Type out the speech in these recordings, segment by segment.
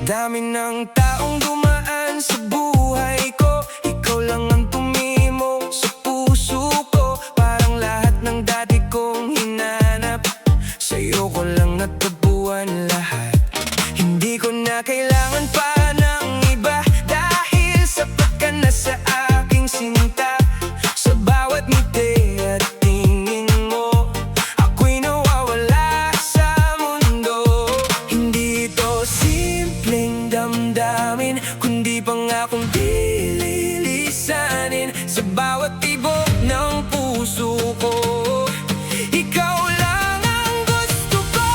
Dami ng taong dumaan sa buhay ko, ikaw lang ang tumimo sa puso ko. Parang lahat ng dati kong hinanap, sa'yo ko lang natabuan lahat. Hindi ko na kailangan pa ng iba, dahil sapat ka na sa aking sinta. Sa bawat ngiti at tingin mo, ako'y nawawala sa mundo. Hindi ito simpleng damdamin, kundi pangakong di lilisanin. Sa bawat tibok ng puso ko, ikaw lang ang gusto ko.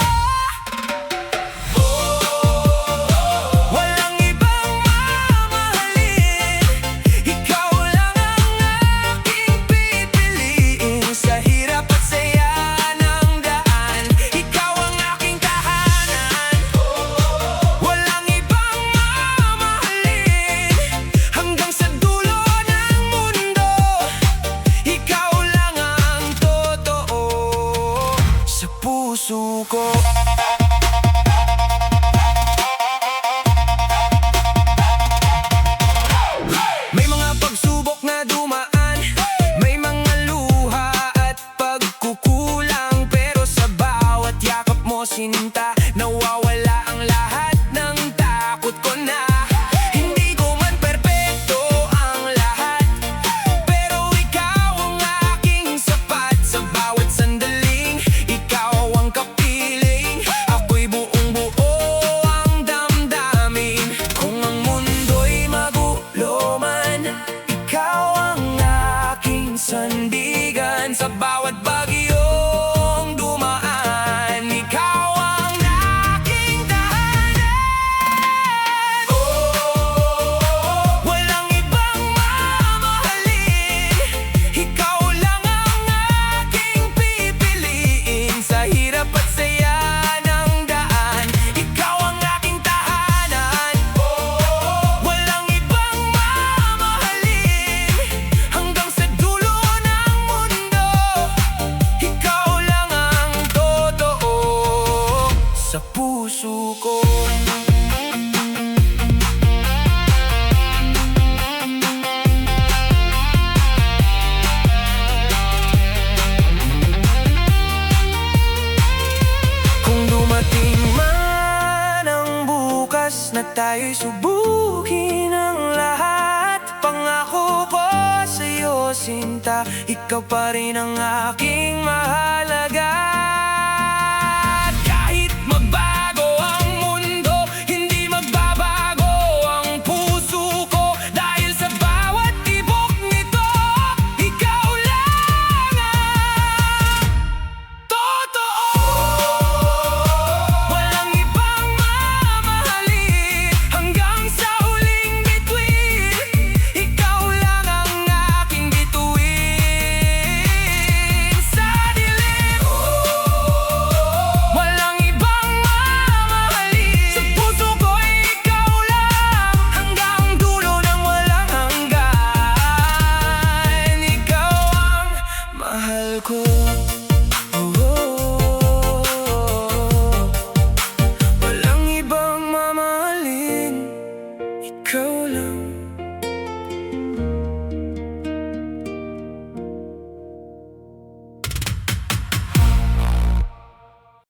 Walang ibang mamahalin, ikaw lang ang aking pipiliin. Sa hirap at saya ng daan, ikaw ang aking tahanan. Walang ibang mamahalin, hanggang sa dulo ng mundo. Ikaw lang ang totoo sa puso ko. May mga pagsubok na dumaan, may mga luha at pagkukulang, pero sa bawat yakap mo, sinta, nawawala ang lahat ng takot ko na. Hindi ko man perpekto ang lahat, pero ikaw ang aking sapat. Sa bawat sandaling, ikaw ang kapiling. Ako'y buong buo ang damdamin. Kung ang mundo'y magulo man, ikaw ang aking sandigan. Sa bawat bagyong dumaan, ikaw ang aking tahanan. Walang ibang mamahalin, ikaw lang ang aking pipiliin. Sa hirap at saya ng daan, ikaw ang aking tahanan. Walang ibang mamahalin, hanggang sa dulo ng mundo. Ikaw lang ang totoo sa puso ko. Kung dumating man ang bukas na tayo'y subukin ang lahat, pangako ko sa'yo, sinta, ikaw pa rin ang aking mahalaga.